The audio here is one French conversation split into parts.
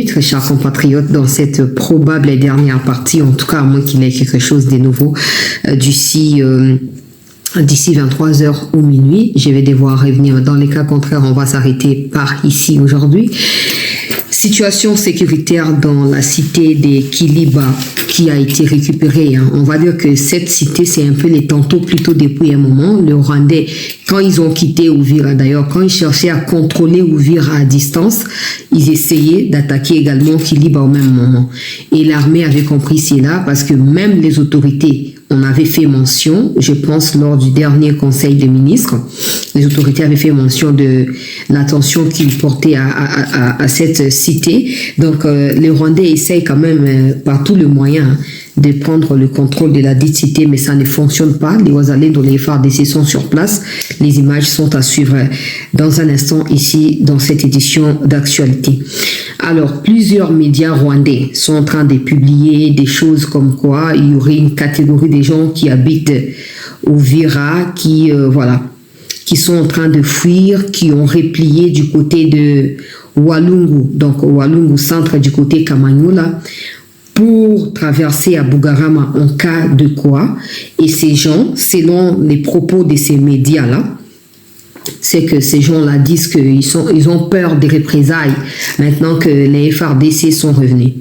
Très chers compatriotes, dans cette probable et dernière partie, en tout cas à moins qu'il y ait quelque chose de nouveau d'ici 23 heures ou minuit, je vais devoir revenir. Dans les cas contraires, on va s'arrêter par ici aujourd'hui. Situation sécuritaire dans la cité de Kiliba qui a été récupérée. On va dire que cette cité, c'est un peu les tantôt plutôt depuis un moment. Les Rwandais, quand ils ont quitté Uvira, d'ailleurs, quand ils cherchaient à contrôler Uvira à distance, ils essayaient d'attaquer également Kiliba au même moment. Et l'armée avait compris cela parce que même les autorités, on avait fait mention, je pense lors du dernier conseil des ministres, les autorités avaient fait mention de l'attention qu'ils portaient à cette cité. Donc les Rwandais essayent quand même par tous les moyens de prendre le contrôle de la dite cité, mais ça ne fonctionne pas. Les Wazalais dont les FARDC sont sur place. Les images sont à suivre dans un instant ici dans cette édition d'actualité. Alors, plusieurs médias rwandais sont en train de publier des choses comme quoi il y aurait une catégorie des gens qui habitent Uvira, qui sont en train de fuir, qui ont replié du côté de Walungu, donc Walungu centre du côté Kamanyola, pour traverser à Bugarama en cas de quoi. Et ces gens, selon les propos de ces médias-là, c'est que ces gens-là disent qu'ils ont peur des représailles maintenant que les FARDC sont revenus.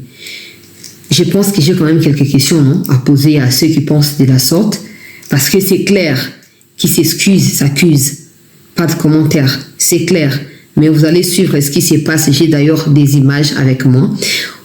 Je pense que j'ai quand même quelques questions à poser à ceux qui pensent de la sorte, parce que c'est clair qu'ils s'excusent, s'accusent. Pas de commentaires, c'est clair. Mais vous allez suivre ce qui se passe. J'ai d'ailleurs des images avec moi.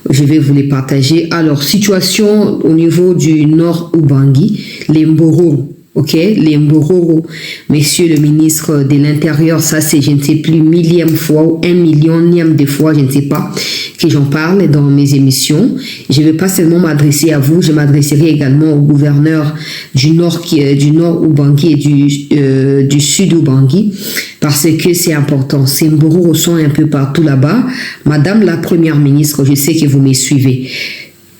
Je vais vous les partager. Alors, situation au niveau du Nord Ubangi, les Mboro. Ok, les Mboro, monsieur le ministre de l'Intérieur, ça c'est, je ne sais plus, millième fois ou 1 millionième de fois, je ne sais pas, que j'en parle dans mes émissions. Je ne vais pas seulement m'adresser à vous, je m'adresserai également au gouverneur du Nord Ubangi et du Sud Ubangi, parce que c'est important. Ces Mboro sont un peu partout là-bas. Madame la Première ministre, je sais que vous me suivez.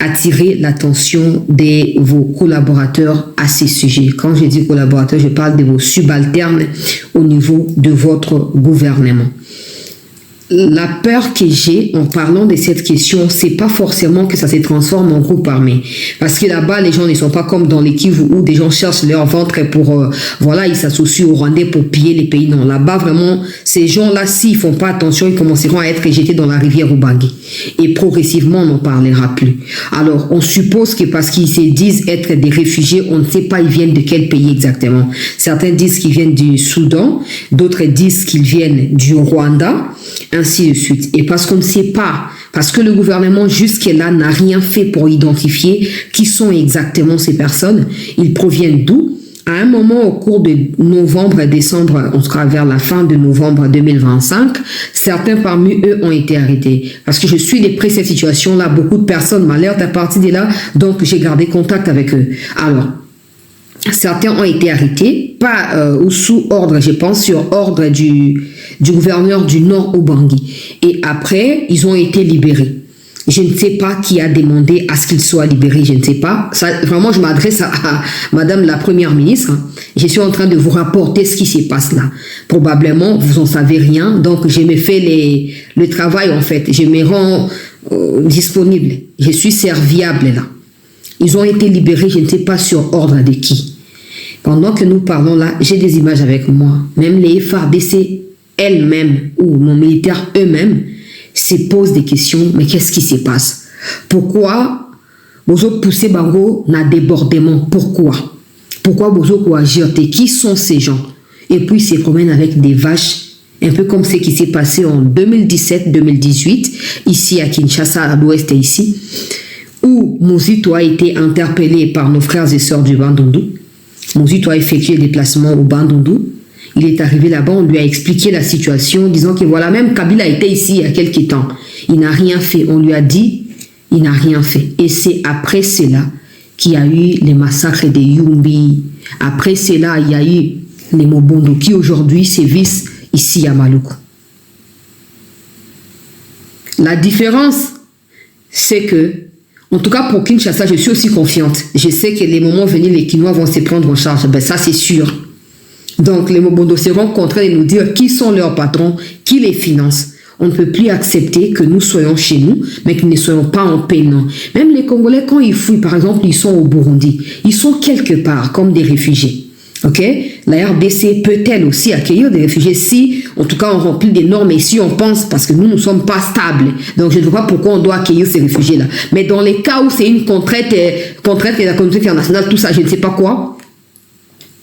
Attirer l'attention de vos collaborateurs à ces sujets. Quand je dis collaborateurs, je parle de vos subalternes au niveau de votre gouvernement. La peur que j'ai en parlant de cette question, c'est pas forcément que ça se transforme en groupe armé. Parce que là-bas, les gens ne sont pas comme dans les Kivu où des gens cherchent leur ventre pour, ils s'associent aux Rwandais pour piller les pays. Non, là-bas, vraiment, ces gens-là, s'ils font pas attention, ils commenceront à être jetés dans la rivière Ubangi. Et progressivement, on n'en parlera plus. Alors, on suppose que parce qu'ils se disent être des réfugiés, on ne sait pas ils viennent de quel pays exactement. Certains disent qu'ils viennent du Soudan, d'autres disent qu'ils viennent du Rwanda, ainsi de suite. Et parce qu'on ne sait pas, parce que le gouvernement jusque-là n'a rien fait pour identifier qui sont exactement ces personnes, ils proviennent d'où? À un moment au cours de novembre et décembre, on sera vers la fin de novembre 2025, certains parmi eux ont été arrêtés. Parce que je suis de près cette situation-là, beaucoup de personnes m'alertent à partir de là, donc j'ai gardé contact avec eux. Alors, certains ont été arrêtés, pas ou sous ordre, je pense, sur ordre du gouverneur du Nord Ubangi. Et après, ils ont été libérés. Je ne sais pas qui a demandé à ce qu'ils soient libérés, je ne sais pas. Ça, vraiment, je m'adresse à Madame la Première ministre. Je suis en train de vous rapporter ce qui se passe là. Probablement, vous n'en savez rien, donc je me fais le travail en fait. Je me rends disponible. Je suis serviable là. Ils ont été libérés, je ne sais pas sur ordre de qui. Pendant que nous parlons là, j'ai des images avec moi. Même les FARDC elles-mêmes ou nos militaires eux-mêmes se posent des questions. Mais qu'est-ce qui se passe? Pourquoi Bozo poussé Bango n'a débordement? Pourquoi Bozo Kouajirte? Qui sont ces gens? Et puis ils se promènent avec des vaches, un peu comme ce qui s'est passé en 2017-2018, ici à Kinshasa, à l'ouest ici, où Mouzito a été interpellé par nos frères et sœurs du Bandundu. Mouzito a effectué des déplacements au Bandundu. Il est arrivé là-bas, on lui a expliqué la situation, disant que voilà, même Kabila était ici il y a quelques temps. Il n'a rien fait. On lui a dit, il n'a rien fait. Et c'est après cela qu'il y a eu les massacres de Yumbi. Après cela, il y a eu les Mobondo qui aujourd'hui sévissent ici à Maluku. La différence, c'est que, en tout cas pour Kinshasa, je suis aussi confiante. Je sais que les moments venus, les Kinois vont se prendre en charge. Ben ça, c'est sûr. Donc, les Mobondo seront contraints de nous dire qui sont leurs patrons, qui les financent. On ne peut plus accepter que nous soyons chez nous, mais que nous ne soyons pas en paix, non. Même les Congolais, quand ils fouillent, par exemple, ils sont au Burundi. Ils sont quelque part comme des réfugiés. Ok? La RDC peut-elle aussi accueillir des réfugiés si, en tout cas, on remplit des normes et si on pense, parce que nous ne sommes pas stables. Donc, je ne vois pas pourquoi on doit accueillir ces réfugiés-là. Mais dans les cas où c'est une contrainte de la communauté internationale, tout ça, je ne sais pas quoi,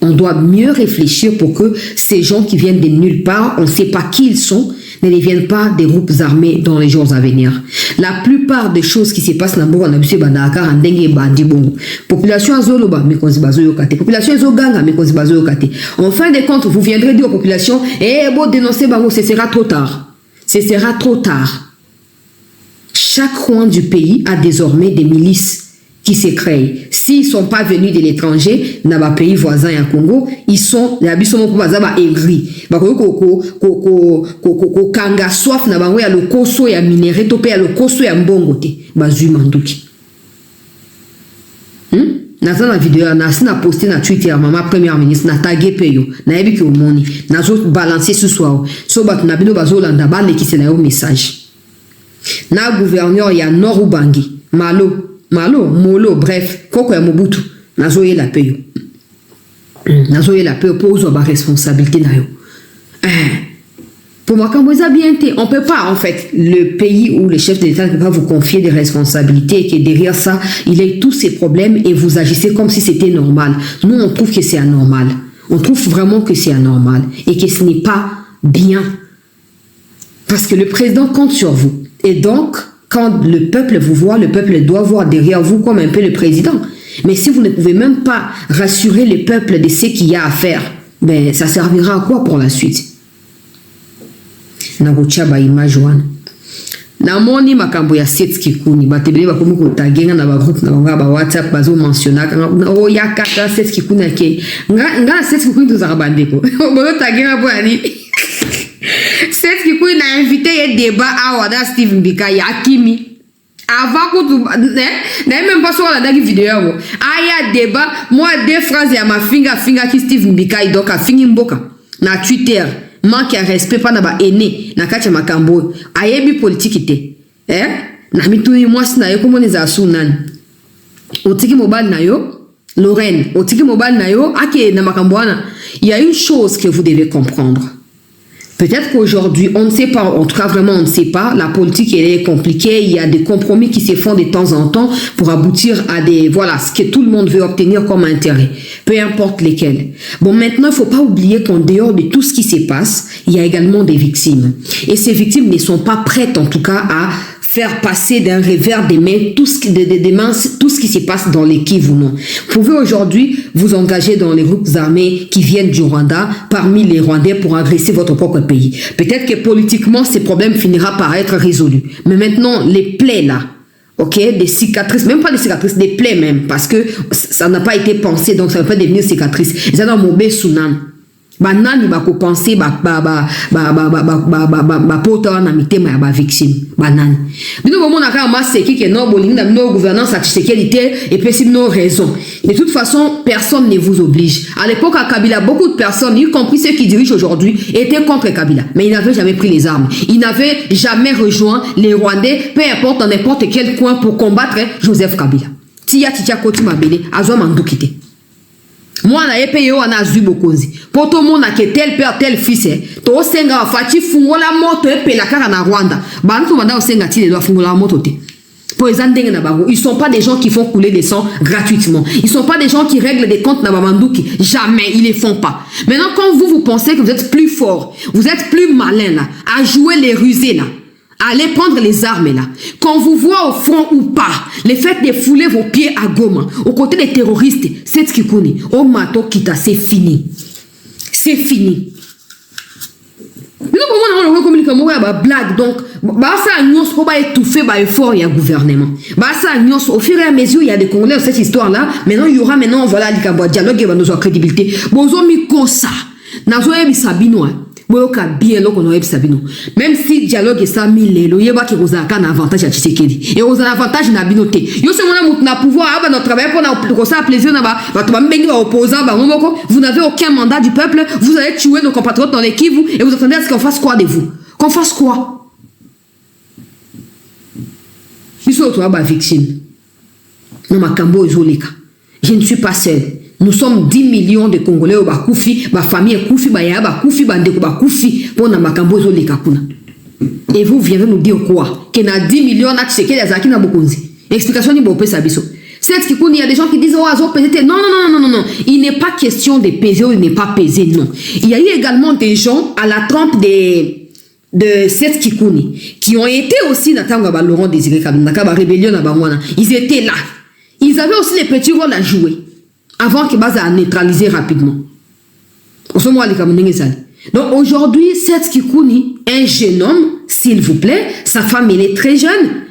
on doit mieux réfléchir pour que ces gens qui viennent de nulle part, on ne sait pas qui ils sont, ne deviennent pas des groupes armés dans les jours à venir. La plupart des choses qui se passent dans le Nabusé Bandaka, en Dengue Bandi Bongo. Population Azoloba, mais qu'on se base au Kate. Population Azoganga, mais qu'on se base au Kate. En fin de compte, vous viendrez dire aux populations, bon, dénoncer Bango, ce sera trop tard. Ce sera trop tard. Chaque coin du pays a désormais des milices qui se créent. S'ils ne sont pas venus de l'étranger, dans les pays voisins à Congo, ils sont, les habits sont aigris. Kanga soif, na bango ya le koso ya minéré, topé ya le koso ya mbongote. Bazu manduki. Na la vidéo, na posté na Twitter, maman première ministre, na tagué peyo, na ebi ki omoni, na zo balancer ce soir. So bat na bino bazo landa ba le ki se na yo message. Na gouverneur ya Nord Ubangi, Molo, bref, koko ya Mobutu, nazoye la payo. Nazoye la payo pour avoir responsabilité na yo. Pour moi, quand vous avez bien été, on peut pas, en fait, le pays où le chef de l'État ne peut pas vous confier des responsabilités et que derrière ça, il ait tous ces problèmes et vous agissez comme si c'était normal. Nous, on trouve que c'est anormal. On trouve vraiment que c'est anormal et que ce n'est pas bien. Parce que le président compte sur vous. Et donc, quand le peuple vous voit, le peuple doit voir derrière vous comme un peu le président. Mais si vous ne pouvez même pas rassurer le peuple de ce qu'il y a à faire, ben, ça servira à quoi pour la suite? Nagochaba image wana. Namoni makambo ya Setski Kuni, batebele bakomi ko tagenga na ba groupe na ba WhatsApp bazo mentionner o ya kata Setski Kuni ke. Nga Setski Kuni tozaka bandeko. Bozo tagenga po ani. Setski Kuni na invité un débat à Wada Steve Mbika ya Kimi. Avant que tu n'aie même pas sur la vidéo. Aya débat, moi deux phrases ya ma finga ki Steve Mbika donc a fingi mboka na Twitter. Manque à respect pas na ba aîné na kacha makambo ayebi politique té na mituni mwasi na yo komo neza sunan otiki mobile na yo Lorraine otiki mobile na yo ake na makambo wana. Il y a une chose que vous devez comprendre. Peut-être qu'aujourd'hui, on ne sait pas, en tout cas vraiment on ne sait pas, la politique elle est compliquée, il y a des compromis qui se font de temps en temps pour aboutir à des, voilà, ce que tout le monde veut obtenir comme intérêt, peu importe lesquels. Bon, maintenant, il ne faut pas oublier qu'en dehors de tout ce qui se passe, il y a également des victimes. Et ces victimes ne sont pas prêtes en tout cas à faire passer d'un revers des mains tout ce qui se passe dans les Kivu. Vous pouvez aujourd'hui vous engager dans les groupes armés qui viennent du Rwanda, parmi les Rwandais pour agresser votre propre pays. Peut-être que politiquement, ces problèmes finiront par être résolus. Mais maintenant, les plaies là, ok, des cicatrices, même pas des cicatrices, des plaies même, parce que ça n'a pas été pensé, donc ça ne va pas devenir cicatrice. Ça dans mon sunan. Banani bako penser pota na mitema ya ba victime banani bino bomo na ka maseki ke no bolingi na no gouvernance à sécurité et puis c'est nos raisons. De toute façon, personne ne vous oblige. À l'époque à Kabila, beaucoup de personnes, y compris ceux qui dirigent aujourd'hui, étaient contre Kabila, mais ils n'avaient jamais pris les armes. Ils n'avaient jamais rejoint les Rwandais, peu importe dans n'importe quel coin pour combattre Joseph Kabila. Tia Koti Mabele, Azwa Mandukite. Moi, na épée on a zu bokonzi. Pour tout le monde que tel père, tel fils, to senga fati fungola moto épée la cara na Rwanda. Bantu manda o senga ti doit fungola moto te. Pour les andeng na bango, ils sont pas des gens qui font couler des sangs gratuitement. Ils sont pas des gens qui règlent des comptes na bamanduki. Jamais, ils les font pas. Maintenant, quand vous pensez que vous êtes plus fort, vous êtes plus malin là, à jouer les rusés là, allez prendre les armes là. Quand vous voyez au front ou pas, le fait de fouler vos pieds à Goma, aux côtés des terroristes, c'est ce qui connaît. Au mato kita, c'est fini. C'est fini. Nous comment on communique moi ba blague donc ba ça nyos pour ba étouffer ba effort il y a gouvernement. Ba ça nyos au fur et à mesure il y a des Congolais dans cette histoire là. Maintenant il y aura voilà l'ikabo dialogue va nous avoir crédibilité. Bozo mi kosa. Nazo yebi sabino. Boyoka bien loko no ebisa bino. Même si dialogue est 100 000 lelo yeba ki kozaka na avantage ya Tshisekedi. Et oza avantage na bino te. Yo se mona mutu na pouvoir aba notre travail pour na ça plaisir na ba to ba mbengi ba opposant ba ngomoko. Vous n'avez aucun mandat du peuple, vous allez tuer nos compatriotes dans les Kivu et vous attendez à ce qu'on fasse quoi de vous? Qu'on fasse quoi? victime. Non, ma cambo ezoleka. Je ne suis pas seul. Nous sommes 10 millions de Congolais au Bakoufi, ma famille est Koufi, Baya Bakoufi, Bandeko Bakoufi, pour na makambo ezoleka kuna. Et vous viendrez nous dire quoi? Qu'il y a 10 millions na Tshisekedi Azaki na Bokonzi. Explication ni Bopé Sabiso. C'est ce qu'il y a des gens qui disent, oh, Azo pesé. Non, non, non, non, non, non. Il n'est pas question de peser ou il n'est pas pesé, non. Il y a eu également des gens à la trempe de Seth Kikouni qui ont été aussi dans Laurent Désiré Kabila, dans la rébellion à Bamwana. Ils étaient là. Ils avaient aussi les petits rôles à jouer avant qu'ils basent à neutraliser rapidement. Donc aujourd'hui, Seth Kikouni, un jeune homme, s'il vous plaît, sa femme elle est très jeune.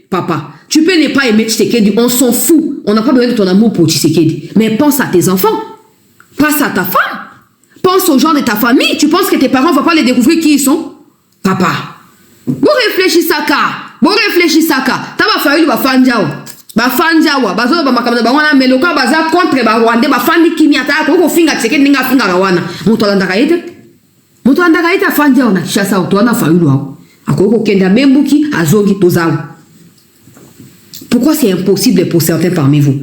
Papa, tu peux ne pas aimer Tshisekedi, on s'en fout. On n'a pas besoin de ton amour pour Tshisekedi. Mais pense à tes enfants. Pense à ta femme. Pense aux gens de ta famille. Tu penses que tes parents ne vont pas les découvrir qui ils sont? Papa. Vous réfléchissez à ça. Vous réfléchissez à ça. Tu vas faire une bafandjao. Bafandjao. Bazo bamakamana bawana meloka baza contre ba Rwanda bafandi kimia ta ko finga Tshisekedi ninga finga rawana. Mutolanda kaite. Mutolanda kaite afandjao na kishasa utona fayulu wao. Akoko kenda membuki azongi tozao. Pourquoi c'est impossible pour certains parmi vous?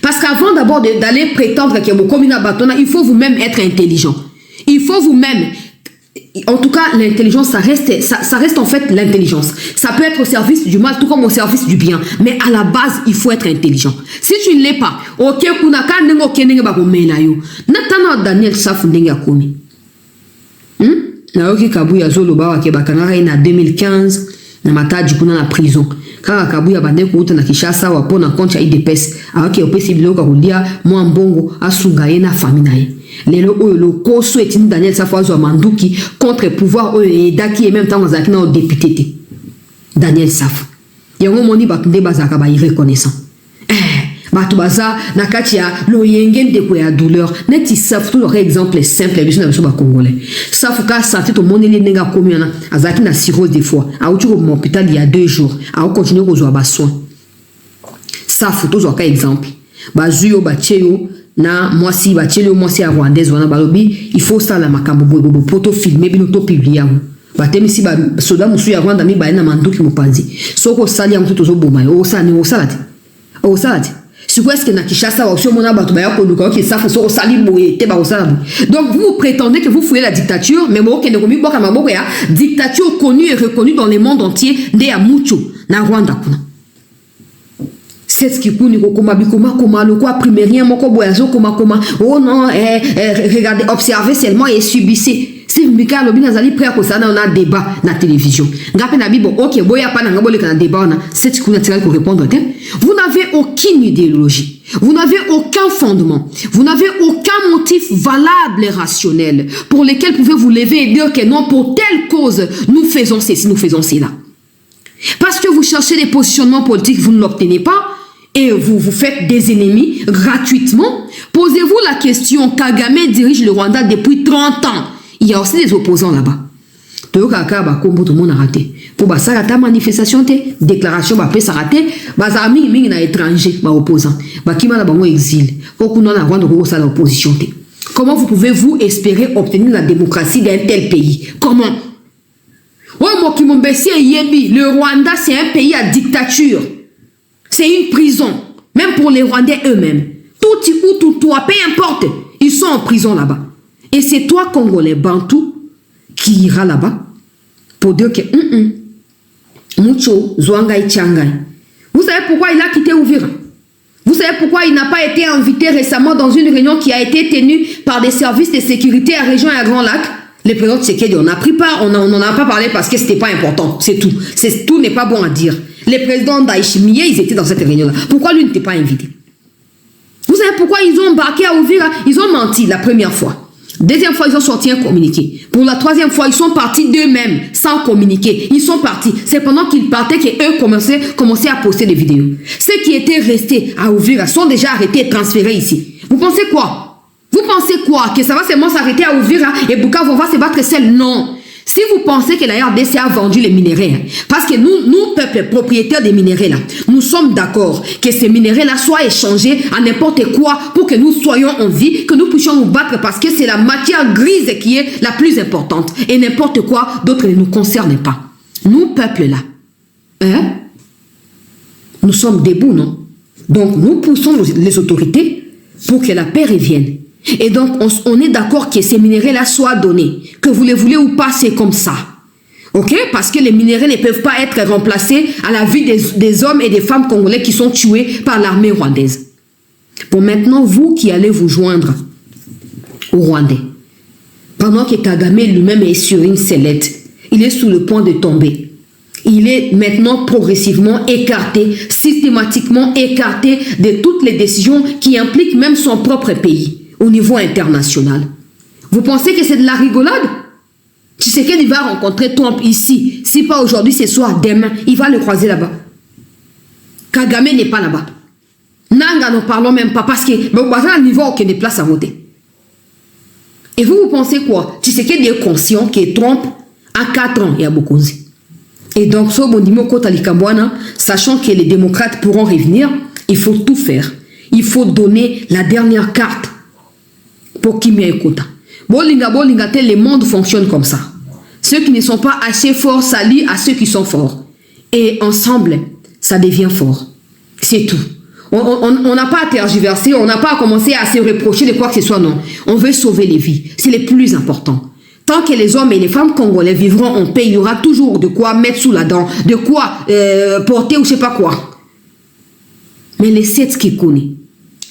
Parce qu'avant d'abord d'aller prétendre qu'il y a beaucoup de bâtons, il faut vous-même être intelligent. Il faut vous-même, en tout cas l'intelligence, ça reste en fait l'intelligence. Ça peut être au service du mal, tout comme au service du bien. Mais à la base, il faut être intelligent. Si tu ne l'es pas, ok, kunaka nengo kenenge bakomela yo. Natana Daniel Safu ndenge akomi. Naoki Kabuya Zoloba wa kebakanga na 2015 na mataji kuna na prison. Kaka Kabuya bande kuuta na Kishasa wapo na koncha IDPS. Awaki opesi biloka kulia mwa mbongo asunga ye na famille na ye. Lelo oyo lo koso etini Daniel Safu wa manduki contre pouvoir oyo edaki et même temps azaki na député te. Daniel Safu. Yango moni batunde bazaka ba irreconnaissant. Bato baza na kati ya loyenge ndeko ya douleur neti Safu tout leur exemple simple biso na biso ba congolais. Safu ka santé to moneli nenga komiana azaki na cirrhose des foies. Auti ko hôpital il y a 2 jours. A continuer ko zo ba soin. Safu to zo ka exemple. Ba zuyo ba cheyo na mwasi ba cheyo mwasi ya rwandaise wana balobi il faut ça la makambo bobo poto filmer bino to publier. Batemi si ba soda musu ya Rwanda mi ba na manduki mopanzi. Soko sali ya mtu to zo boma. O sa ni o salati. O salati. Est-ce que na Kishasa wa mona bato ba ko ki Safu so sali boye te ba osala. Donc vous prétendez que vous fouillez la dictature mais mo kende komi boka maboko ya dictature connue et reconnue dans le monde entier de ya mucho na Rwanda kuna. C'est ce qui kuni ko koma bikoma koma le quoi primérien moko boyazo koma oh non regardez observez seulement et subissez. Si Mika Lobi Nazali prêt à concernant on a débat na télévision. Ngapé na bibo OK boya pa na ngabole kana débat na c'est ce qu'on a tiré pour répondre. Vous n'avez aucune idéologie. Vous n'avez aucun fondement. Vous n'avez aucun motif valable et rationnel pour lequel pouvez vous lever et dire que non pour telle cause nous faisons ceci, nous faisons cela. Parce que vous cherchez des positionnements politiques, vous ne l'obtenez pas. Et vous faites des ennemis gratuitement. Posez-vous la question, Kagame dirige le Rwanda depuis 30 ans. Il y a aussi des opposants là-bas. Tout le monde a raté. Pour ça, la manifestation, déclaration, ça raté. Bas amis, mingi na étranger, opposant. Kima na bango exil. L'opposition. Comment vous pouvez-vous espérer obtenir la démocratie d'un tel pays? Comment? Le Rwanda, c'est un pays à dictature. C'est une prison. Même pour les Rwandais eux-mêmes. Tout ou tout toi, peu importe. Ils sont en prison là-bas. Et c'est toi, Congolais, Bantou, qui ira là-bas pour dire que Mucho, Zwangai, Tchangai. Vous savez pourquoi il a quitté Ouvira? Vous savez pourquoi il n'a pas été invité récemment dans une réunion qui a été tenue par des services de sécurité à Région et à Grand Lac? Les présidents de Tshisekedi, on n'a pris part, on n'en a pas parlé parce que c'était pas important. C'est tout. Tout n'est pas bon à dire. Les présidents d'Aïchimiye, ils étaient dans cette réunion-là. Pourquoi lui n'était pas invité? Vous savez pourquoi ils ont embarqué à Ouvira? Ils ont menti la première fois. Deuxième fois, ils ont sorti un communiqué. Pour la troisième fois, ils sont partis d'eux-mêmes, sans communiquer. Ils sont partis. C'est pendant qu'ils partaient qu'eux commençaient à poster des vidéos. Ceux qui étaient restés à Ouvira sont déjà arrêtés et transférés ici. Vous pensez quoi? Vous pensez quoi? Que ça va seulement s'arrêter à Ouvira et Bukavu va se battre seul? Non. Si vous pensez que la RDC a vendu les minéraux, parce que nous, peuple propriétaire des minéraux là, nous sommes d'accord que ces minéraux là soient échangés à n'importe quoi pour que nous soyons en vie, que nous puissions nous battre parce que c'est la matière grise qui est la plus importante. Et n'importe quoi d'autre ne nous concerne pas. Nous, peuple là, hein? Nous sommes debout, non? Donc nous poussons les autorités pour que la paix revienne. Et donc, on est d'accord que ces minéraux-là soient donnés. Que vous les voulez ou pas, c'est comme ça. Ok? Parce que les minéraux ne peuvent pas être remplacés à la vie des hommes et des femmes congolais qui sont tués par l'armée rwandaise. Bon, maintenant, vous qui allez vous joindre aux Rwandais, pendant que Kagame lui-même est sur une sellette, il est sous le point de tomber. Il est maintenant progressivement écarté, systématiquement écarté de toutes les décisions qui impliquent même son propre pays au niveau international. Vous pensez que c'est de la rigolade? Tshisekedi va rencontrer Trump ici. Si pas aujourd'hui, ce soir, demain, il va le croiser là-bas. Kagame n'est pas là-bas. Nanga, n'en parlons même pas parce que à niveau aucun des places à voter. Et vous pensez quoi? Tshisekedi est conscient que Trump a 4 ans et a beaucoup. Et donc, sachant que les démocrates pourront revenir, il faut tout faire. Il faut donner la dernière carte pour qui m'écoute. Bolinga, le monde fonctionne comme ça. Ceux qui ne sont pas assez forts s'allient à ceux qui sont forts. Et ensemble, ça devient fort. C'est tout. On n'a pas à tergiverser, on n'a pas à commencer à se reprocher de quoi que ce soit, non. On veut sauver les vies. C'est le plus important. Tant que les hommes et les femmes congolais vivront en paix, il y aura toujours de quoi mettre sous la dent, de quoi porter ou je sais pas quoi. Mais les 7 qui connaissent,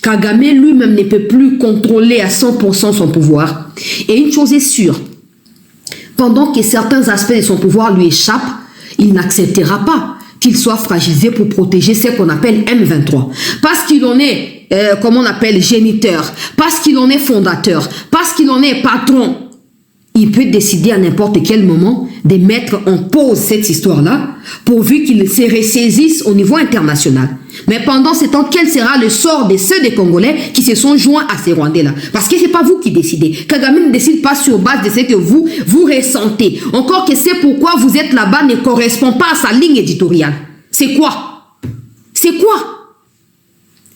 Kagame lui-même ne peut plus contrôler à 100% son pouvoir. Et une chose est sûre, pendant que certains aspects de son pouvoir lui échappent, il n'acceptera pas qu'il soit fragilisé pour protéger ce qu'on appelle M23. Parce qu'il en est, comment on appelle, géniteur, parce qu'il en est fondateur, parce qu'il en est patron, il peut décider à n'importe quel moment de mettre en pause cette histoire-là, pourvu qu'il se ressaisisse au niveau international. Mais pendant ce temps, quel sera le sort de ceux des Congolais qui se sont joints à ces Rwandais-là? Parce que ce n'est pas vous qui décidez. Kagame ne décide pas sur base de ce que vous ressentez. Encore que c'est pourquoi vous êtes là-bas ne correspond pas à sa ligne éditoriale. C'est quoi? C'est quoi?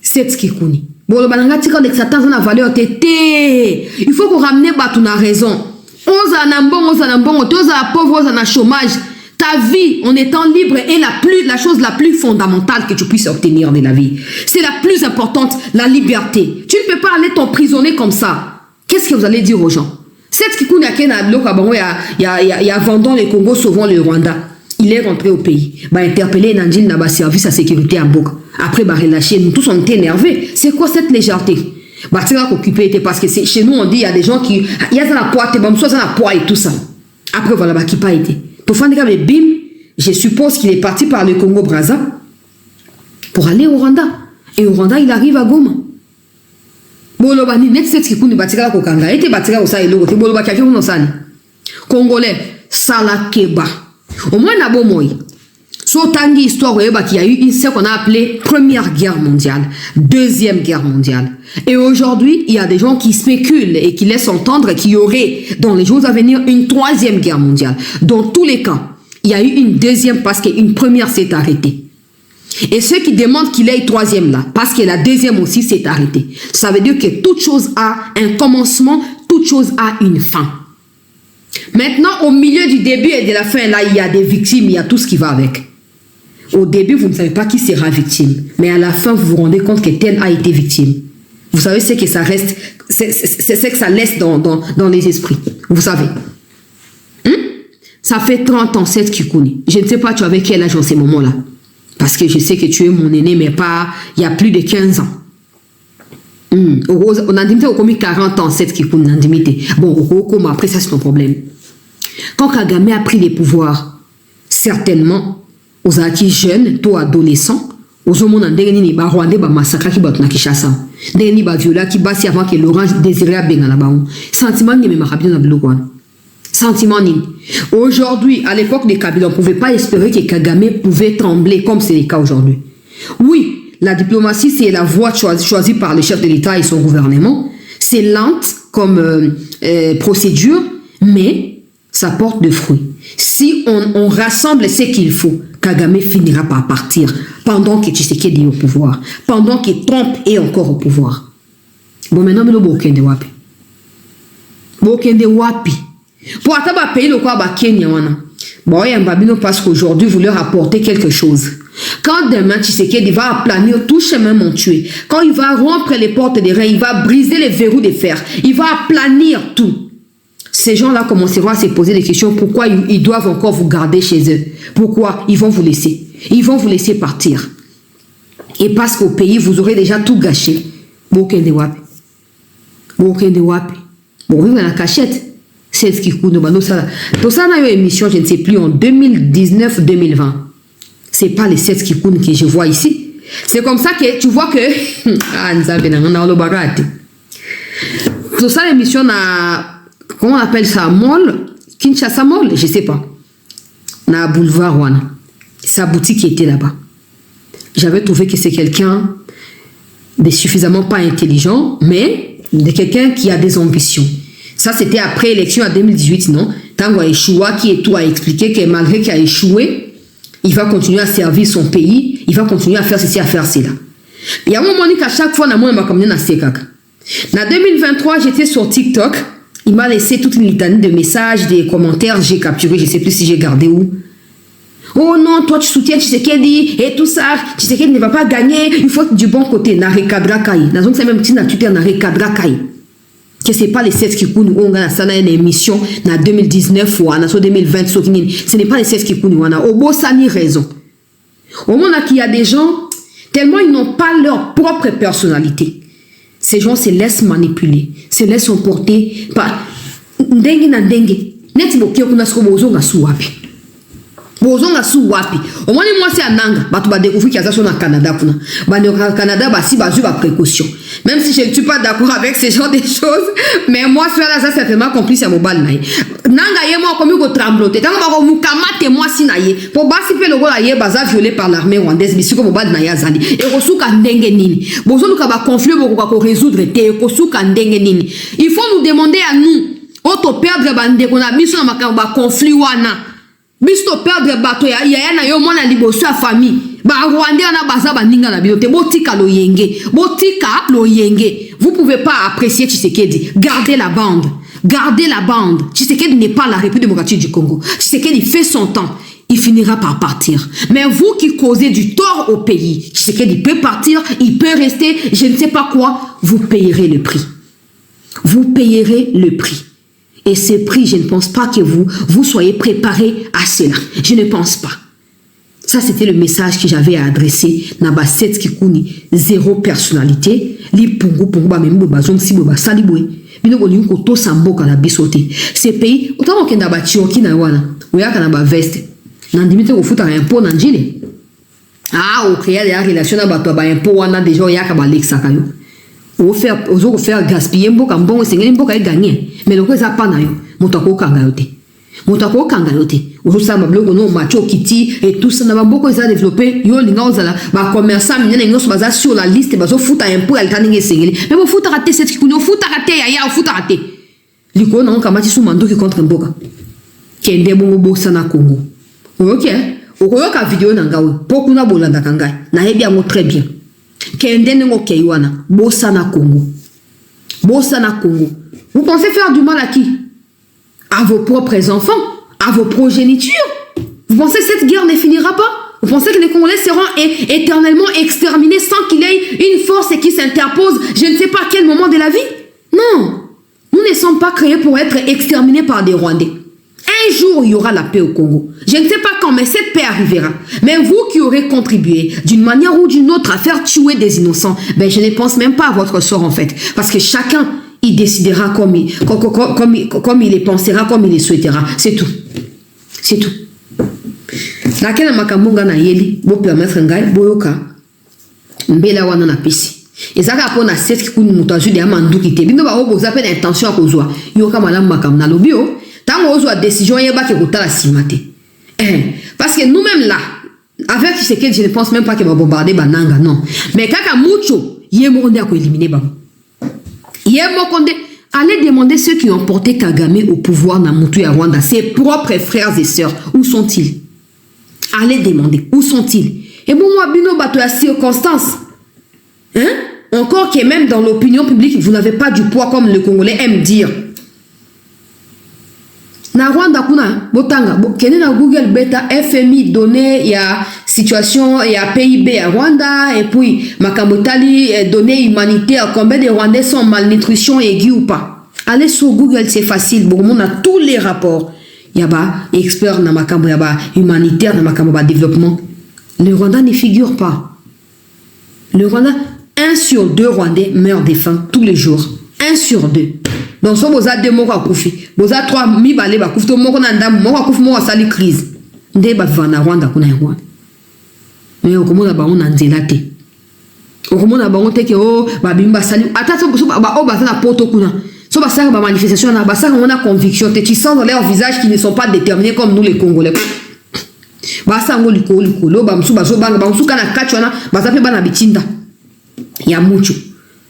C'est ce qui connaît. Bon, le balanga tika l'exatence na valeur tété. Il faut qu'on ramène Batou na raison. On a pauvre, on a chômage. Ta vie en étant libre est la chose la plus fondamentale que tu puisses obtenir de la vie. C'est la plus importante, la liberté. Tu ne peux pas aller t'emprisonner comme ça. Qu'est-ce que vous allez dire aux gens? C'est ce qui il y a vendant le Congo, sauvant le Rwanda. Il est rentré au pays. Interpellé Nandil n'a pas service à sécurité à Bouk. Après, relâché. Nous tous on était énervés. C'est quoi cette légèreté? Occupé parce que chez nous on dit il y a des gens qui il y a la poids et tout ça. Après voilà qui pas été. Pour faire des bim, je suppose qu'il est parti par le Congo Brazza pour aller au Rwanda. Et au Rwanda il arrive à Goma. Boloba ni net set kikundi batika ko kanga ete batika osa eloko te boloba kaki no sali. Congolais sala keba. Au moins na bomoy. So tangi histoire qu'il y a eu ce qu'on a appelé Première Guerre mondiale, Deuxième Guerre mondiale. Et aujourd'hui, il y a des gens qui spéculent et qui laissent entendre qu'il y aurait dans les jours à venir une Troisième Guerre mondiale. Dans tous les cas, il y a eu une deuxième parce qu'une première s'est arrêtée. Et ceux qui demandent qu'il y ait une troisième là, parce que la deuxième aussi s'est arrêtée. Ça veut dire que toute chose a un commencement, toute chose a une fin. Maintenant, au milieu du début et de la fin, là, il y a des victimes, il y a tout ce qui va avec. Au début, vous ne savez pas qui sera victime. Mais à la fin, vous vous rendez compte que tel a été victime. Vous savez ce que ça reste, c'est ce que ça laisse dans les esprits. Vous savez. Ça fait 30 ans, c'est qui connaît. Je ne sais pas tu avais quel âge en ces moments-là. Parce que je sais que tu es mon aîné, mais pas il y a plus de 15 ans. On a dit au commis 40 ans, c'est qui connaît. Bon, après ça c'est ton problème. Quand Kagame a pris les pouvoirs, certainement, aux acquis jeunes, toi adolescents, aux hommes en dernier ba Rwandais ba massacre qui bat na Kinshasa, dernier ba viola qui bat avant que l'orange désiré à Bengala ba. Sentiment ni me marabien na blogwan. Sentiment ni. Aujourd'hui, à l'époque des Kabila, on ne pouvait pas espérer que Kagame pouvait trembler comme c'est le cas aujourd'hui. Oui, la diplomatie c'est la voie choisie par le chef de l'État et son gouvernement. C'est lente comme procédure, mais ça porte de fruits. Si on rassemble ce qu'il faut, Kagame finira par partir pendant que Tshisekedi est au pouvoir, pendant que Trump est encore au pouvoir. Bon, maintenant, nous avons Bokende Wapi. Bokende Wapi. Pour attendre payer le quoi, Kenya, bon, il y a un babino parce qu'aujourd'hui, vous leur apportez quelque chose. Quand demain, Tshisekedi va aplanir tout chemin montueux, quand il va rompre les portes des reins, il va briser les verrous de fer, il va aplanir tout. Ces gens-là commenceront à se poser des questions. Pourquoi ils doivent encore vous garder chez eux? Pourquoi ils vont vous laisser? Ils vont vous laisser partir. Et parce qu'au pays, vous aurez déjà tout gâché. Bokende Wapi. Bokende Wapi. Bon, oui, on a la cachette. C'est ce qui coûte. Tout ça, on a eu une émission, je ne sais plus, en 2019-2020. C'est pas les 7 qui coûtent que je vois ici. C'est comme ça que tu vois que... Ah, nous avons le barat. Tout ça, l'émission a... Comment on appelle ça? Mall? Kinshasa Mall? Je sais pas. Na boulevard Wana. Sa boutique était là-bas. J'avais trouvé que c'est quelqu'un de suffisamment pas intelligent, mais de quelqu'un qui a des ambitions. Ça, c'était après l'élection en 2018, non? Tango a échoué, qui est tout a expliqué que malgré qu'il a échoué, il va continuer à servir son pays, il va continuer à faire ceci, à faire cela. Il y a un moment qu'à chaque fois, on m'a comme dans Sekaka. En 2023, j'étais sur TikTok. Il m'a laissé toute une litanie de messages, des commentaires, j'ai capturé, je ne sais plus si j'ai gardé où. Oh non, toi tu soutiens Tshisekedi et tout ça, Tshisekedi ne va pas gagner, il faut être du bon côté. Narekadra Kai. Dans c'est même petit Twitter Narekadra Kai. Que c'est pas les 7 qui coûtent, on a une émission en 2019 ou en 2020, ce n'est pas les 7 qui coûtent, on a au beau ça ni raison. Au moment qu'il y a des gens, tellement ils n'ont pas leur propre personnalité. Ces gens se laissent manipuler, se laissent emporter par ndengi na ndengi. Neti bokio kuna sko bozonga su wapi. Bozonga su wapi. Au moins moi c'est ananga, batu ba découvrir qu'il y a ça au Canada kuna. Ba au Canada ba si bazu ba précaution. Même si je ne suis pas d'accord avec ce genre de choses, mais moi cela ça c'est vraiment complice à mobile naï. Nanga ye moi comme ko trembloter. Tant ba ko mukamate moi si naïe. Pour basi pe le gola ye baza violé par l'armée rwandaise, bisiko mobile naïa zali. Et kosuka ndenge nini. Bozo ka ba conflit boko ko résoudre te kosuka ndenge nini. Il faut nous demander à nous auto perdre bande qu'on a biso na makamba conflit wana. Bisto perdre bato ya na yo mwana liboso ya famille. Ba Rwandais na baza baninga na biote botika lo yenge. Botika lo yenge. Vous pouvez pas apprécier Tshisekedi. Gardez la bande. Gardez la bande. Tshisekedi n'est pas la République démocratique du Congo. Tshisekedi fait son temps. Il finira par partir. Mais vous qui causez du tort au pays, Tshisekedi peut partir, il peut rester, je ne sais pas quoi, vous payerez le prix. Vous payerez le prix. Et ce prix, je ne pense pas que vous soyez préparés à cela. Je ne pense pas. Ça, c'était le message que j'avais à adresser. Naba 7 Kikouni, zéro personnalité. Li pungu pungu ba membo ba zong si ba salibwe. Bino ko linko to samboka na bisote. Ces pays, autant que na ba tioki na wana. Oya kana ba veste. Nandimite ko futa impôt na njile. Ah, au créer des relations na ba to ba impôt wana déjà oya ka ba lexa kayo. Au faire gaspiller mboka mbongo sengeli mboka e gagner. Mais le ko za pa na yo. Motako kanga yote. Motako kanga yote. Ozosa mabloko no macho kiti et tout ça na bamboko za développer yo linga ozala ba commerçant minene nyonso baza sur la liste bazo futa impôt ya taninge sengeli. Mais bo futa raté cette kikuno futa raté ya futa raté. Liko na kama ti sumando ki contre mboka. Kende bongo bosa na Congo. OK. Okoyoka vidéo na ngawe. Poku na bolanda kangai. Na yebi yango très bien. Kende nengo keiwana bosa na Congo. Bosa na Congo. Vous pensez faire du mal à qui? À vos propres enfants, à vos progénitures. Vous pensez que cette guerre ne finira pas? Vous pensez que les Congolais seront éternellement exterminés sans qu'il y ait une force qui s'interpose, je ne sais pas à quel moment de la vie? Non. Nous ne sommes pas créés pour être exterminés par des Rwandais. Un jour, il y aura la paix au Congo. Je ne sais pas quand, mais cette paix arrivera. Mais vous qui aurez contribué d'une manière ou d'une autre à faire tuer des innocents, ben je ne pense même pas à votre sort en fait. Parce que chacun, il décidera comme il les pensera, comme il les souhaitera. C'est tout. C'est tout. Laquelle makambo na yeli, bo permettre ngai boyoka mbela wana na pisi. Ezaka pona set ki kuni mutazu de amanduki te. Bino ba oboza pe na intention akozwa. Yoka malamu makam na lobio. Tango ozwa décision yeba ke kotala simate. Parce que nous-mêmes là, avec ce que je ne pense même pas que va bombarder bananga, non. Mais kaka mucho, yemo konde ko éliminer ba. Yemo konde Allez demander ceux qui ont porté Kagame au pouvoir dans Moutou et Rwanda, ses propres frères et sœurs, où sont-ils? Allez demander, où sont-ils? Et bon, moi, Bino Bato à circonstance. Hein? Encore que même dans l'opinion publique, vous n'avez pas du poids comme le Congolais aime dire. Na Rwanda kuna botanga kene na Google beta FMI donné il y a situation il y a PIB à Rwanda et puis makamotali données humanitaires combien de Rwandais sont malnutrition aiguë ou pas. Allez sur Google, c'est facile, bon on a tous les rapports. Il y a ba expert na makambo ya ba humanitaire na makambo ba développement. Le Rwanda ne figure pas. Le Rwanda 1 sur 2 Rwandais meurent de faim tous les jours. 1 sur 2. Donc, si vous avez 2 mots à koufi, vous avez 3 mi balé ba koufi, moko na ndam, moko koufi moko sali crise. Nde ba vana Rwanda kuna Rwanda. Mais okomona ba on nzela te. Okomona ba on te ke o ba bimba sali. Ata so ba o ba na poto kuna. So ba ça ba manifestation na ba ça on a conviction te tu sens dans leurs visages qui ne sont pas déterminés comme nous les Congolais. Ba ça ngo likolo ba msu ba so banga ba msu kana kachwana ba ça pe ba na bitinda. Ya mucho.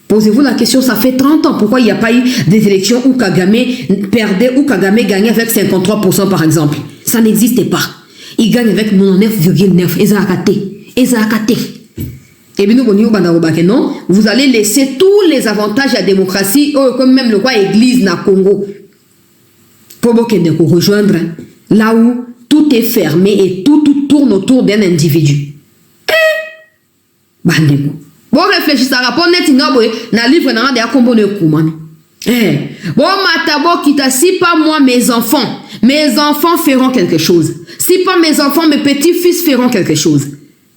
Posez-vous la question, ça fait 30 ans, pourquoi il n'y a pas eu des élections où Kagame perdait, où Kagame gagnait avec 53% par exemple? Ça n'existait pas. Il gagne avec 99,9%. Ezakate. Et bien, non, vous allez laisser tous les avantages à la démocratie, comme même le roi église na Congo, pour vous rejoindre là où tout est fermé et tout tourne autour d'un individu. Bandego. Bon, réfléchissez à rapport net na livre na de kombo ne kumani. Bon, matabo kita, si pas moi mes enfants feront quelque chose. Si pas mes enfants, mes petits-fils feront quelque chose.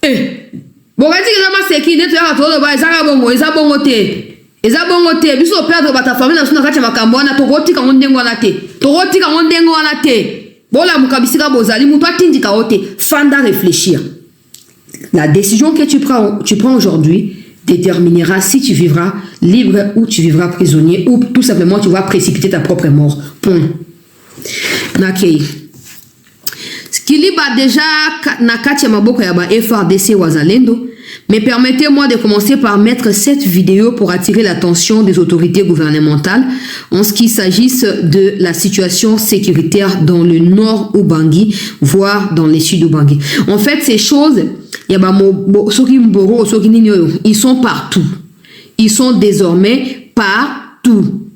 Bon, dit que ça c'est qui net ya tolo ba ezaka bongo, eza bongo te, biso perdre ba ta famille na suna kacha makambo na tokoti ka ndengo na te. Tokoti ka ndengo na te. Bon la mukabisika bozali muto atindika ote, fanda réfléchir. La décision que tu prends aujourd'hui déterminera si tu vivras libre ou tu vivras prisonnier ou tout simplement tu vas précipiter ta propre mort. Point. Nakei. Skiliba déjà nakati ya maboko ya ba FRDC wazalendo, mais permettez-moi de commencer par mettre cette vidéo pour attirer l'attention des autorités gouvernementales en ce qui s'agisse de la situation sécuritaire dans le nord Ubangi, voire dans le sud Ubangi. En fait, ces choses ils sont partout. Ils sont désormais partout.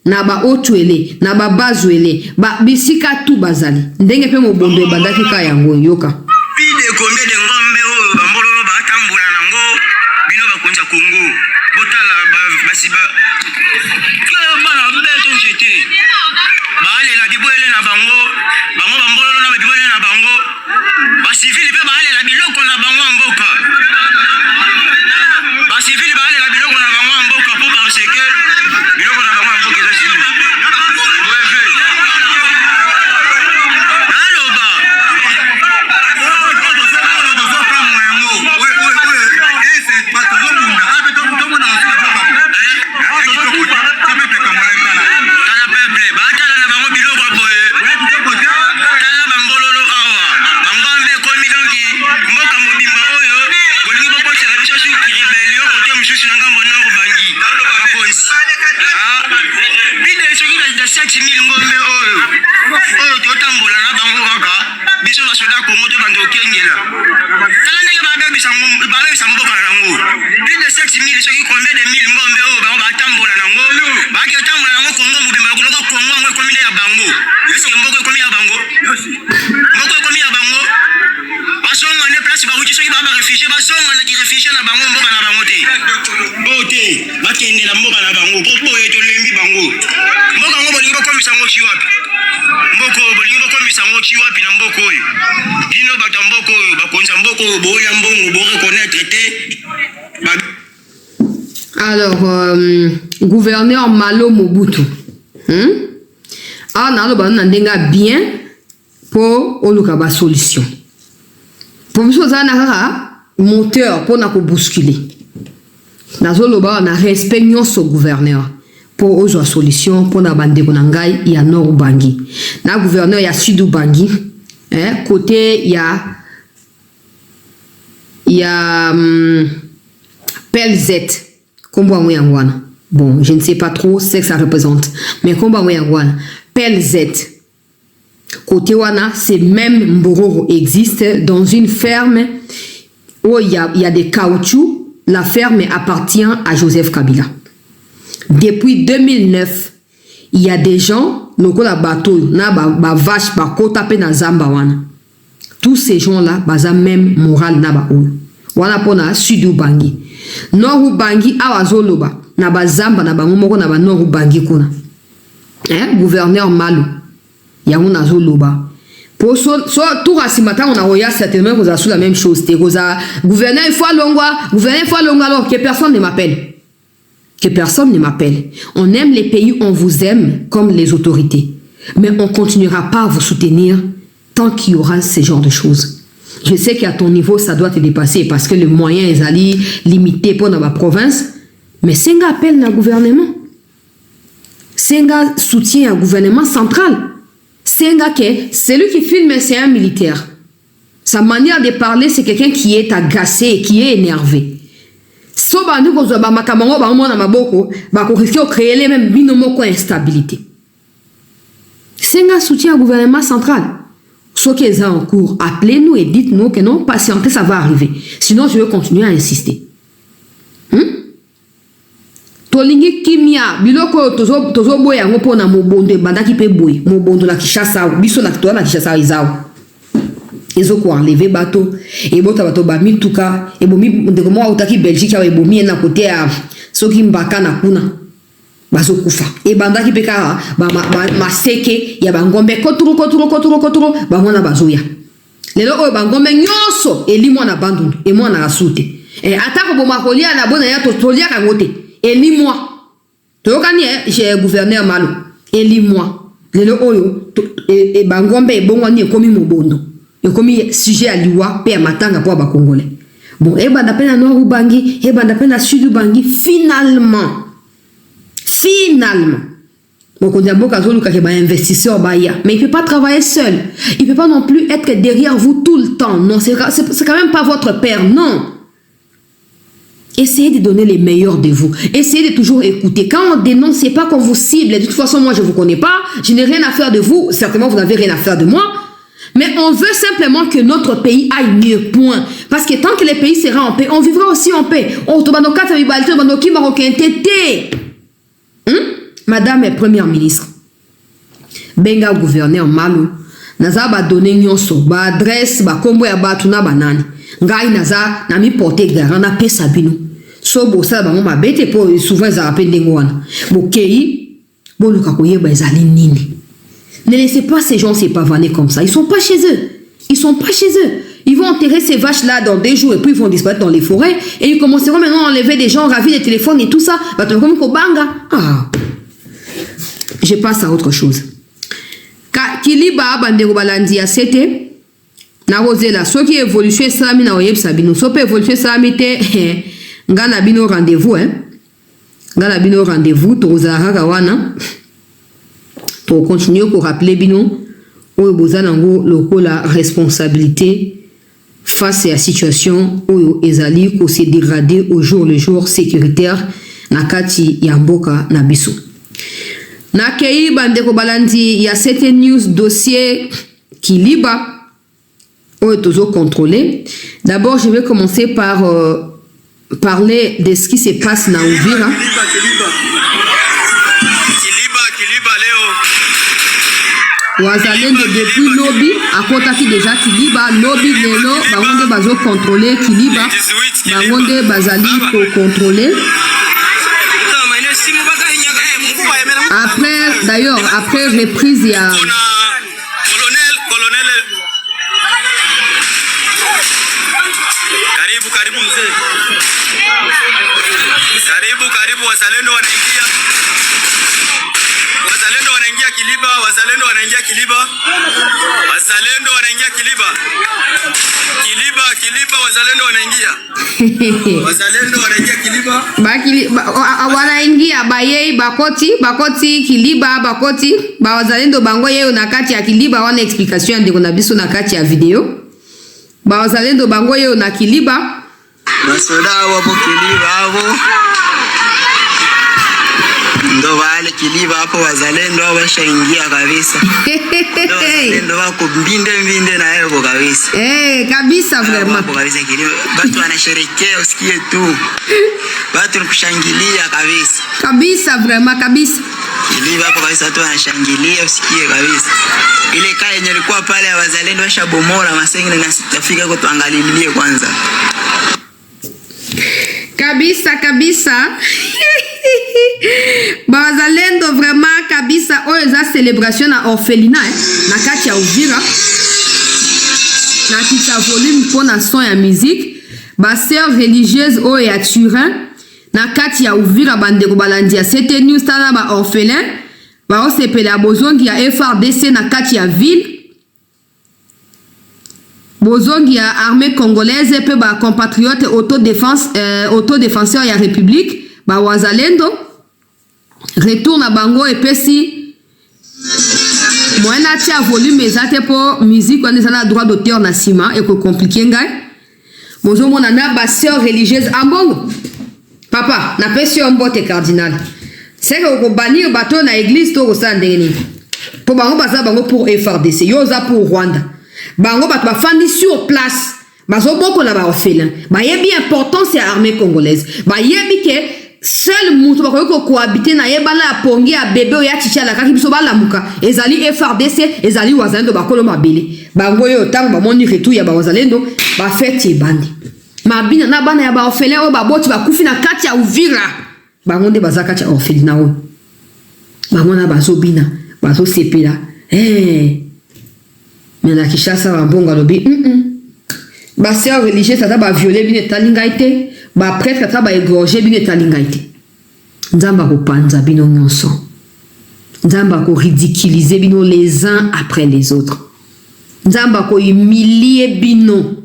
Na ba otuele, na ba bazuele, ba bisika tu bazali. Ndenge pe mobondo bandaki ka yango yoka. Bide kombe de ngombe o bambolo ba tambula nango bino ba konza Congo. Botala basiba. Que bana beto jete. Ba ale la biboele na bango, bango bambolo na biboele na bango. Ba civil pe ba ale la biloko na bango mboka. Ba civil ba ale la biloko na bango mboka po parce que biloko na bango mboka eza civil. Alors, gouverneur Malo Mobutu. Ah, on a bien pour la solution. Pour nous, on a un moteur pour nous bousculer. Nous avons respect ce gouverneur pour la solution pour la bande Konangai et à Nord Ubangi. Le gouverneur il y a Sud Ubangi. Côté il y a Pelzet. Bon, je ne sais pas trop ce que ça représente. Mais combat Weyagwan, PLZ. Côté Wana, c'est même Mbororo existe dans une ferme où il y a des caoutchoucs. La ferme appartient à Joseph Kabila. Depuis 2009, il y a des gens, la bateau, na ba vache, ba kota pe na zamba wana. Tous ces gens-là, baza même moral na ba ou. Wana pona sud Bangi. Nord Bangi awazoloba na ba zamba na ba ngomoko na ba nord Bangi kuna. Gouverneur Malo. Yango na zoloba. Pour so tout rasimata on a roya certainement que ça la même chose. C'est que gouverneur il faut longwa alors que personne ne m'appelle. Que personne ne m'appelle. On aime les pays, on vous aime comme les autorités. Mais on ne continuera pas à vous soutenir tant qu'il y aura ce genre de choses. Je sais qu'à ton niveau, ça doit te dépasser parce que les moyens sont limités pour la province. Mais c'est un appel au gouvernement. C'est un soutien au gouvernement central. C'est un gars celui qui filme, c'est un militaire. Sa manière de parler, c'est quelqu'un qui est agacé et qui est énervé. So bandu ko zo ba makamango ba mona maboko ba ko risquer créer les mêmes binomoko instabilité. C'est un soutien au gouvernement central. Ce qui est en cours, appelez-nous et dites-nous que non, patientez, ça va arriver. Sinon, je vais continuer à insister. Tolingi kimia biloko tozo boya ngopo na mobondo bandaki pe boy mobondo la Kishasa biso na kitwa na Kishasa izao. Ezo ko enlever bateau et bota bateau ba mituka et bomi ndeko mo utaki Belgique ya bomi na côté ya soki mbaka na kuna bazo kufa et bandaki pe ka ba maseke ya bangombe koturu ba mona bazoya lelo o bangombe nyoso eli mwana bandundu et mwana asute et atako boma kolia na bona ya tolia ka ngote eli moi tokani j'ai gouverneur Malo eli moi lelo oyo et bangombe ebongwani ekomi mobondo. Comme sujet à l'Iwa, paix à matanga pour les Congolais. Bon, et ben d'après la Nord Ubangi, et ben d'après la Sud Ubangi, finalement, bon, on dit à Bokazo Luka qui est un investisseur Bahia, mais il ne peut pas travailler seul. Il ne peut pas non plus être derrière vous tout le temps. Non, c'est quand même pas votre père, non. Essayez de donner les meilleurs de vous. Essayez de toujours écouter. Quand on dénonce, c'est pas qu'on vous cible. De toute façon, moi, je ne vous connais pas. Je n'ai rien à faire de vous. Certainement, vous n'avez rien à faire de moi. Mais on veut simplement que notre pays aille mieux, point. Parce que tant que le pays sera en paix, on vivra aussi en paix. Madame est première ministre. Benga gouverneur Malo. Naza ba donné nyonso, ba adresse, ba kombo ya batu na banani. Ngai naza na mi porter garant na pesa bino. So bo sa ba ngoma bete po souvent za apende ngwana. Bo kei bo luka koyeba ezali nini. Ne laissez pas ces gens se pavaner comme ça. Ils sont pas chez eux. Ils vont enterrer ces vaches-là dans 2 jours et puis ils vont disparaître dans les forêts. Et ils commenceront maintenant à enlever des gens, ravir les téléphones et tout ça. Je passe à autre chose. Kiliba bandeko balandi ya sete. Na rozela so ki évolution salami na oyeb sabino. So pe évolution salami te ngana bino rendez-vous Ngana bino rendez-vous to ozara wana. Pour continuer pour rappeler bino où bozanango loko la responsabilité face à la situation où ezali ko se dégrader au jour le jour sécuritaire na kati ya mboka na biso. Na kei bandeko balandi ya cette news dossier Kiliba où tozo contrôlé. D'abord je vais commencer par parler de ce qui se passe na Uvira. Wazalendo depuis lobby à kotaki déjà Kiliba lobby lelo bangonde bazo contrôler Kiliba bangonde bazali ko contrôler après d'ailleurs après reprise il y a karibu wazalendo wanaingia Kiliba wazalendo wanaingia Kiliba wanaingia bayei bakoti Kiliba bakoti ba wazalendo bango yeo na kati ya Kiliba wana explication ndiko na biso na kati ya video ba wazalendo bango yeo na Kiliba basoda wapo Kiliba hapo ndo wale Kiliba hapo wazalendo washaingia kabisa. Ndo wazalendo wako mbinde na yeye kabisa. Kabisa vraiment. Kabisa Kiliba. Watu wanasherehekea usikie tu. Watu kushangilia kabisa. Kabisa vraiment kabisa. Kiliba hapo kabisa watu wanashangilia usikie kabisa. Ile kaya yenye ilikuwa pale ya wazalendo washabomora masengine na sitafika kwa tuangalilie kwanza. Kabisa. Bazalendo vraiment kabisa oyo za celebration na orphelinat na kati ya Uvira na kita volume pour na son ya musique ba sœur religieuse oyo ya Turin na kati ya Uvira bandeko balandi ya CT News tana ba orphelin ba osepela bozongi ya FRDC na kati ya ville bozongi ya armée congolaise pe ba compatriote autodéfenseur ya république ba wazalendo retour na bango epesi moyena tia volume ezate po musique wana eza na droit d'auteur na sima eko compliqué ngai bozomona na ba sœur religieuse ambongo papa na pesi yo mbote cardinal seke okobannir bato na église to kosala ndenge nini po bango baza bango pour FRDC yo oza pour Rwanda bango bato bafandi sur place bazobokola ba orphelin bayebi importance ya armée congolaise bayebi ke seul mutu bakoki cohabiter na yebana ya pongi ya bebe oya chicha la kaki biso balamuka ezali FRDC ezali wazalendo bakolo mabele bango yo tango bamoni retour ya bawazalendo bafeti ebandi mabina na bana ya ba orphelin oyo baboti bakufi na kati ya Uvira bango nde baza kati ya orphelinat oyo bango na bazobina bazosepela mais na Kinshasa bambongo alobi ba sœur religieuse ata ba violer bino etali ngai te ba prêtre ata ba égorger bino etali ngai te nzambe akopanza bino nyonso nzambe akoridiculiser bino les uns après les autres nzambe akohumilie bino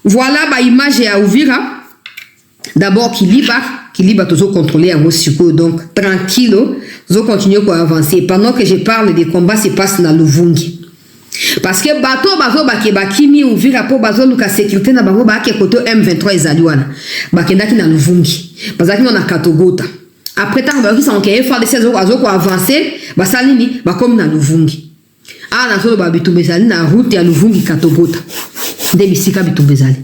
voilà ba image ya Uvira d'abord Kiliba toujours contrôler yango sikoyo donc tranquille zo continuer ko avancer pendant que je parle des combats se passe na Luvungi. Parce que bateau bazo bakimi Uvira po bazo luka sécurité na bango ba ke koto M23 ezali wana bakendaki na Luvungi bazaki na Katogota après tant ba ki sa onke FARDC azo ko avancer basali ni bakomi na Luvungi na solo ba bitumba ezali na route ya Luvungi Katogota nde bisika bitumba ezali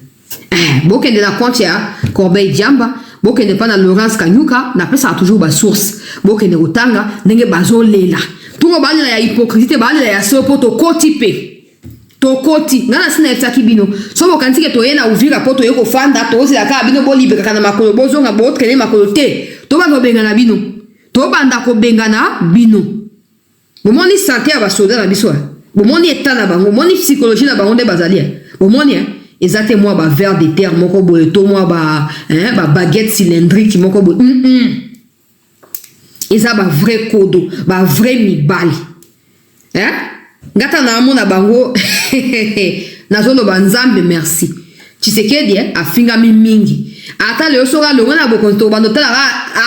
bokende na compte ya Corbeil Diamba bokende pa na Laurence Kanyuka na pesa toujours ba source bokende otanga ndenge bazo lela tungo balela ya hypocrisie balela ya sopo to koti pe to koti ngana sina etaki bino so bokantike to yena Uvira poto yeko fanda to osela ka bino bo libeka kana makolo bozonga bo trene makolo te to bando bengana bino to banda ko bengana bino bomoni santé ya basoda na biso bomoni état na bango bomoni psychologie na bango nde bazalia bomoni ezate moi ba verre de terre moko boye to moi ba baguette cylindrique moko boye eza ba vrai kodo ba vrai mibali ngata na amona bango nazolo banzambe merci Tshisekedi afingami mingi ata leo soka longo na bokonto bando tala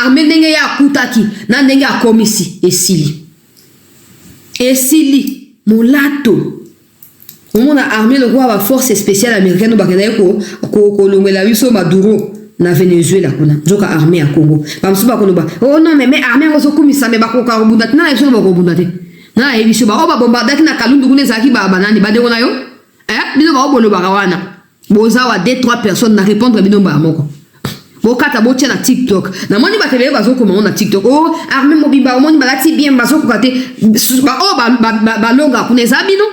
armée ndenge ya kutaki na ndenge ya komisi esili molato omona armée le roi wa force spéciale américaine bakenda ko longela biso Maduro na Venezuela kuna nzoka armée ya Congo bamsuba koloba oh non mais armée ngoso kumisa me bakoka robunda na yeso bakobunda te na yebiso ba oba bombardaki na Kalundu kuna zaki ba banani badeko na yo bino ba obolo bakawana boza wa 2-3 personnes na répondre bino ba moko bokata botia na TikTok na moni batebe bazoko na TikTok oh armée mobimba moni balati bien bazoko kate ba ba longa kuna zabino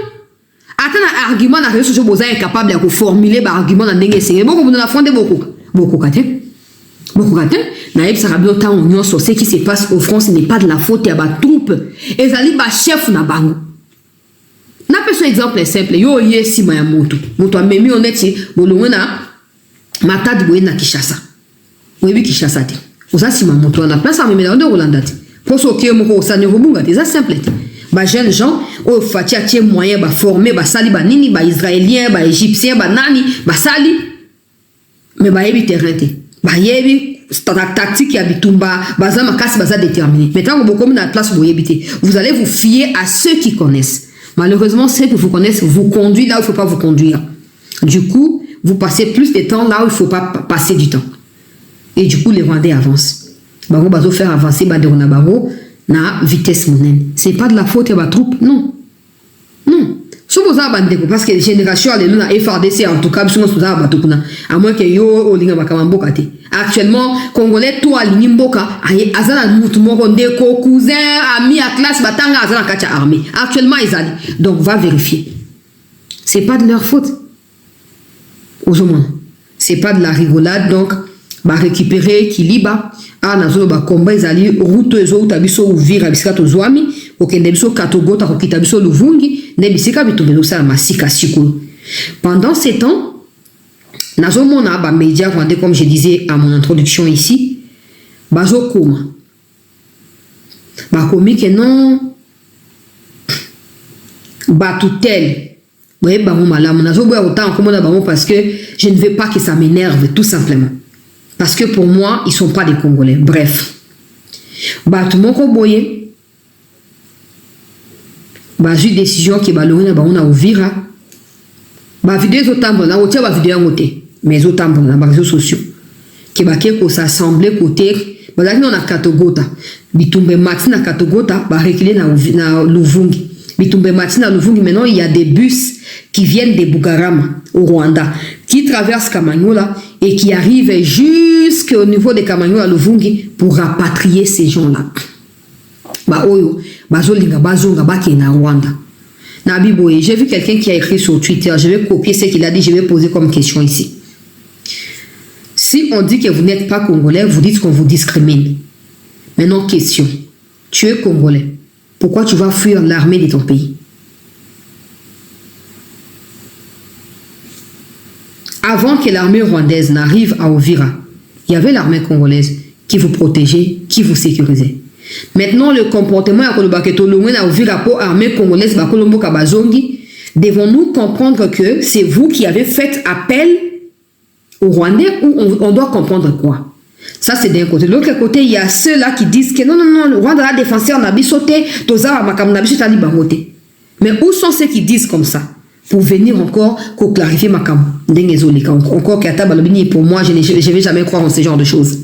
ata na argument na réseau social boza incapable ya ko formuler ba argument na ndenge senge boko bunda na fondé beaucoup kate na yebisa kabilo tango nyonso ce qui se passe au front ce n'est pas de la faute ya ba troupe ezali ba chef na bango na peso exemple simple yo yesi ma ya moto amemi oneti bolongo na matadi boye na Kinshasa oyebi Kinshasa te osasi ma moto na place amemi na ndo Rolanda te poso ke moko osani robunga te za simple te ba jeunes gens o fatia tie moyen ba former ba sali ba nini ba israélien ba égyptien ba nani ba sali mais ba yebi terrain te ba yebi tactique ya bitumba baza makasi baza déterminé mais tant que vous comme dans la place vous yebite vous allez vous fier à ceux qui connaissent malheureusement ceux que vous connaissez vous conduisent là où il faut pas vous conduire du coup vous passez plus de temps là où il faut pas passer du temps et du coup les Rwandais avancent Bango bazo faire avancer Baderona Bango na vitesse monene. C'est pas de la faute de la troupe, non. Non. Si vous avez bandeko parce que génération alléluia FRDC en tout cas si vous avez batukuna à moins que yo olinga makamambo kate. Actuellement congolais tout aligné mboka azana mutu moko ndeko cousin ami à classe batanga azana kacha armée. Actuellement ils allent. Donc va vérifier. C'est pas de leur faute. Aujourd'hui, c'est pas de la rigolade donc ba récupérer kiliba a nazo ba combat ezali route ezo tabiso ouvira bisika to zwami okende biso katogota ko kitabiso luvungi ne bisika bitumelo sa masika sikulu. Pendant ces temps nazo mona ba média rwandais comme je disais à mon introduction ici bazo koma ba komi que non ba tutel ouais ba mo malamu nazo boya autant comme na ba mo parce que je ne veux pas que ça m'énerve tout simplement. Parce que pour moi, ils ne sont pas des Congolais. Bref. Bah, tout le monde boye. Bah, j'ai une décision qui va l'ouvrir, bah, on a ouvert. Bah, vidéo autant bon, on tient vidéo en côté. Mais autant bon, dans les réseaux sociaux. Qui va qu'on s'assemble côté. Bah, là, on a Katogota. Bitumbe matin à Katogota, bah, reculer na Luvungi. Bitumbe matin à Luvungi. Maintenant, il y a des bus qui viennent de Bugarama, au Rwanda, qui traversent Kamanyola et qui arrivent jusqu'au niveau de Kamanyola Luvungi pour rapatrier ces gens-là. Bah, oyo, bazolinga, bazonga, bakena Rwanda. Nabiboye, j'ai vu quelqu'un qui a écrit sur Twitter, je vais copier ce qu'il a dit, je vais poser comme question ici. Si on dit que vous n'êtes pas Congolais, vous dites qu'on vous discrimine. Maintenant, question. Tu es Congolais. Pourquoi tu vas fuir l'armée de ton pays? Avant que l'armée rwandaise n'arrive à Uvira, il y avait l'armée congolaise qui vous protégeait, qui vous sécurisait. Maintenant, le comportement de l'armée congolaise, devons-nous comprendre que c'est vous qui avez fait appel aux Rwandais ou on doit comprendre quoi? Ça, c'est d'un côté. De l'autre côté, il y a ceux-là qui disent que non, le Rwanda a défenseur, n'a sauté, mais où sont ceux qui disent comme ça? Pour venir encore clarifier ma cam. Encore pour moi, je ne vais jamais croire en ce genre de choses.